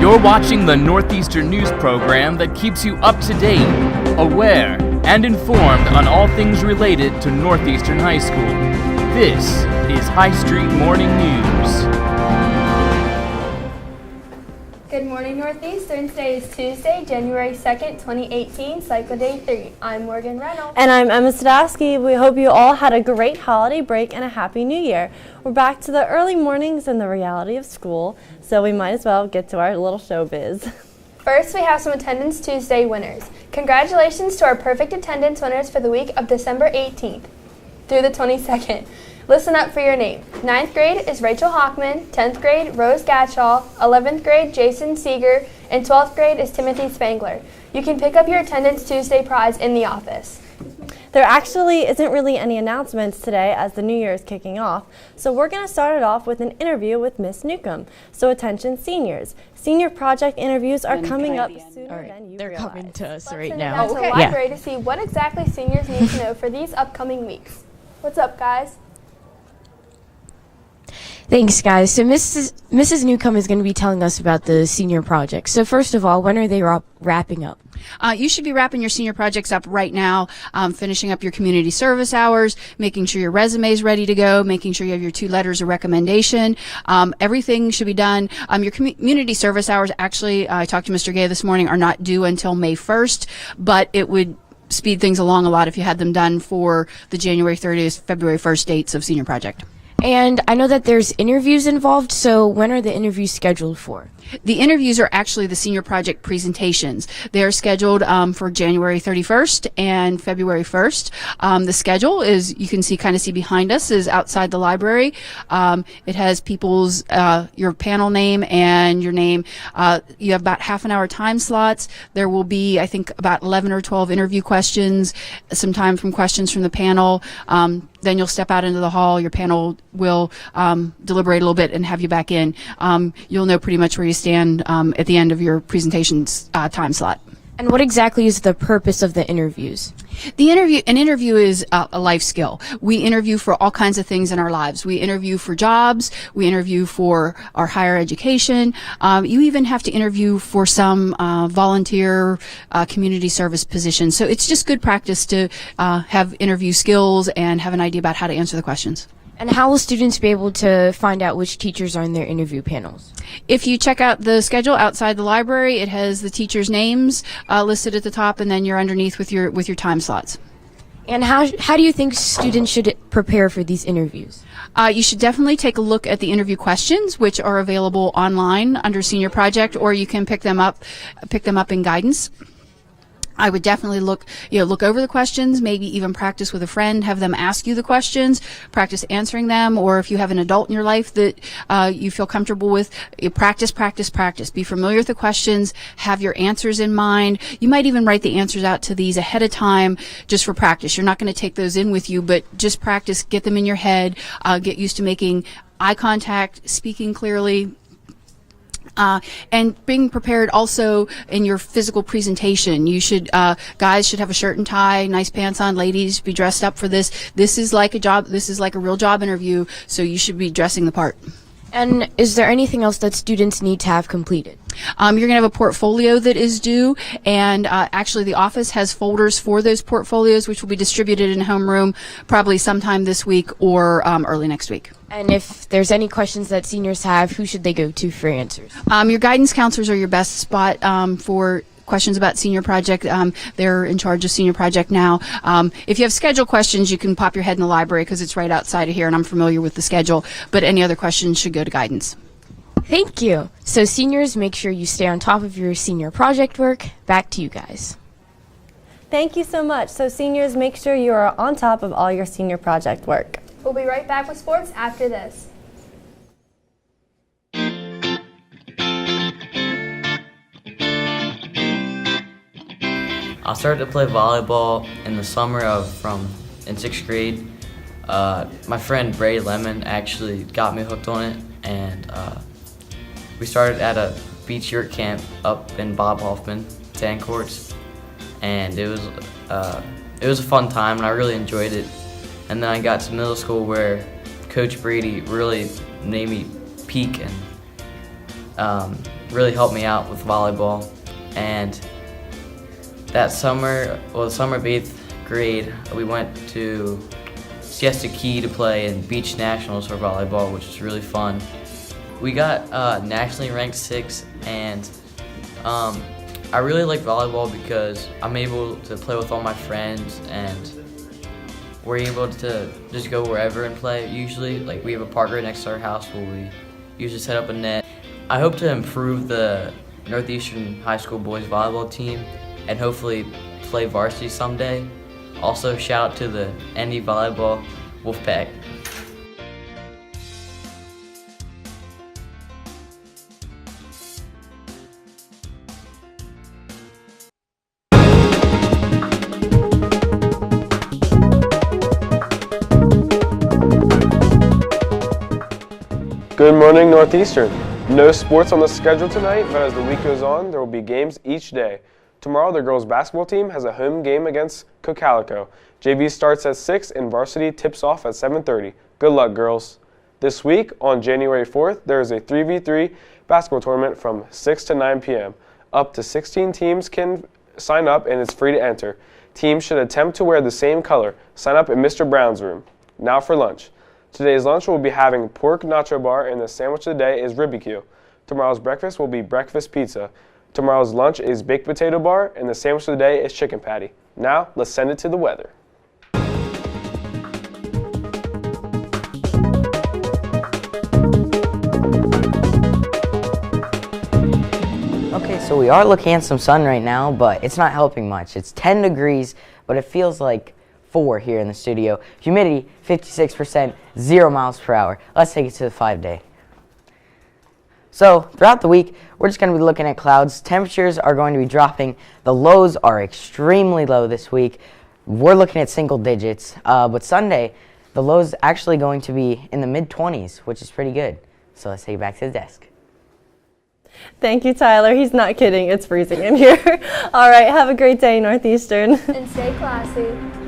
You're watching the Northeastern News program that keeps you up to date, aware, and informed on all things related to Northeastern High School. This is High Street Morning News. Good morning, Northeastern. Today is Tuesday, January 2nd, 2018, Cycle Day 3. I'm Morgan Reynolds. And I'm Emma Sadowski. We hope you all had a great holiday break and a happy new year. We're back to the early mornings and the reality of school, so we might as well get to our little showbiz. First, we have some Attendance Tuesday winners. Congratulations to our perfect attendance winners for the week of December 18th through the 22nd. Listen up for your name. 9th grade is Rachel Hockman, 10th grade Rose Gatchall, 11th grade Jason Seeger, and 12th grade is Timothy Spangler. You can pick up your Attendance Tuesday prize in the office. There actually isn't really any announcements today as the new year is kicking off, so we're going to start it off with an interview with Miss Newcomb. So attention seniors. Senior project interviews are coming up sooner than you They're realize. coming to us Let's right send now. it down to the library to see what exactly seniors need to know for these upcoming weeks. What's up, guys? Thanks, guys. So Mrs. Newcomb is going to be telling us about the senior project. So first of all, when are they wrapping up? You should be wrapping your senior projects up right now, finishing up your community service hours, making sure your resume is ready to go, making sure you have your 2 letters of recommendation. Everything should be done. Your community service hours, actually, I talked to Mr. Gay this morning, are not due until May 1st, but it would speed things along a lot if you had them done for the January 30th, February 1st dates of senior project. And I know that there's interviews involved, so when are the interviews scheduled for? The interviews are actually the senior project presentations. They are scheduled for January 31st and February 1st. The schedule is, you can kind of see behind us, is outside the library. It has people's, your panel name and your name. You have about half an hour time slots. There will be, I think, about 11 or 12 interview questions, some time from questions from the panel. Then you'll step out into the hall. Your panel will deliberate a little bit and have you back in. You'll know pretty much where you stand at the end of your presentation's time slot. And what exactly is the purpose of the interviews? An interview is a life skill. We interview for all kinds of things in our lives. We interview for jobs. We interview for our higher education. You even have to interview for some volunteer community service positions. So it's just good practice to have interview skills and have an idea about how to answer the questions. And how will students be able to find out which teachers are in their interview panels? If you check out the schedule outside the library, it has the teachers' names listed at the top, and then you're underneath with your time slots. And how do you think students should prepare for these interviews? You should definitely take a look at the interview questions, which are available online under Senior Project, or you can pick them up in guidance. I would definitely look over the questions, maybe even practice with a friend, have them ask you the questions, practice answering them, or if you have an adult in your life that you feel comfortable with, practice. Be familiar with the questions, have your answers in mind. You might even write the answers out to these ahead of time just for practice. You're not going to take those in with you, but just practice, get them in your head, get used to making eye contact, speaking clearly, and being prepared also in your physical presentation. You should, guys should have a shirt and tie, nice pants on. Ladies, be dressed up for this. This is like a job. This is like a real job interview. So you should be dressing the part. And is there anything else that students need to have completed? You're going to have a portfolio that is due, and actually the office has folders for those portfolios, which will be distributed in homeroom probably sometime this week or early next week. And if there's any questions that seniors have, who should they go to for answers? Your guidance counselors are your best spot for questions about Senior Project. They're in charge of Senior Project now. If you have schedule questions, you can pop your head in the library because it's right outside of here, and I'm familiar with the schedule. But any other questions should go to guidance. Thank you. So seniors, make sure you stay on top of your senior project work. Back to you guys. Thank you so much. So seniors, make sure you are on top of all your senior project work. We'll be right back with sports after this. I started to play volleyball in the summer in 6th grade. My friend Bray Lemon actually got me hooked on it, and we started at a beach yurt camp up in Bob Hoffman, 10 courts, and it was a fun time, and I really enjoyed it. And then I got to middle school where Coach Brady really made me peak, and really helped me out with volleyball. And that summer, well, the summer of 8th grade, we went to Siesta Key to play in beach nationals for volleyball, which was really fun. We got nationally ranked 6th, and I really like volleyball because I'm able to play with all my friends, and we're able to just go wherever and play usually. Like, we have a park right next to our house where we usually set up a net. I hope to improve the Northeastern High School boys volleyball team and hopefully play varsity someday. Also, shout out to the ND Volleyball Wolfpack. Good morning, Northeastern. No sports on the schedule tonight, but as the week goes on, there will be games each day. Tomorrow, the girls' basketball team has a home game against Cocalico. JV starts at 6 and varsity tips off at 7:30. Good luck, girls. This week, on January 4th, there is a 3v3 basketball tournament from 6 to 9 p.m. Up to 16 teams can sign up, and it's free to enter. Teams should attempt to wear the same color. Sign up in Mr. Brown's room. Now for lunch. Today's lunch will be having pork nacho bar, and the sandwich of the day is ribicue. Tomorrow's breakfast will be breakfast pizza. Tomorrow's lunch is baked potato bar, and the sandwich of the day is chicken patty. Now, let's send it to the weather. Okay, so we are looking at some sun right now, but it's not helping much. It's 10 degrees, but it feels like 4 here in the studio. Humidity, 56%, 0 miles per hour. Let's take it to the 5-day. So throughout the week, we're just going to be looking at clouds. Temperatures are going to be dropping. The lows are extremely low this week. We're looking at single digits. But Sunday, the lows actually going to be in the mid-20s, which is pretty good. So let's take it back to the desk. Thank you, Tyler. He's not kidding. It's freezing in here. All right, have a great day, Northeastern. And stay classy.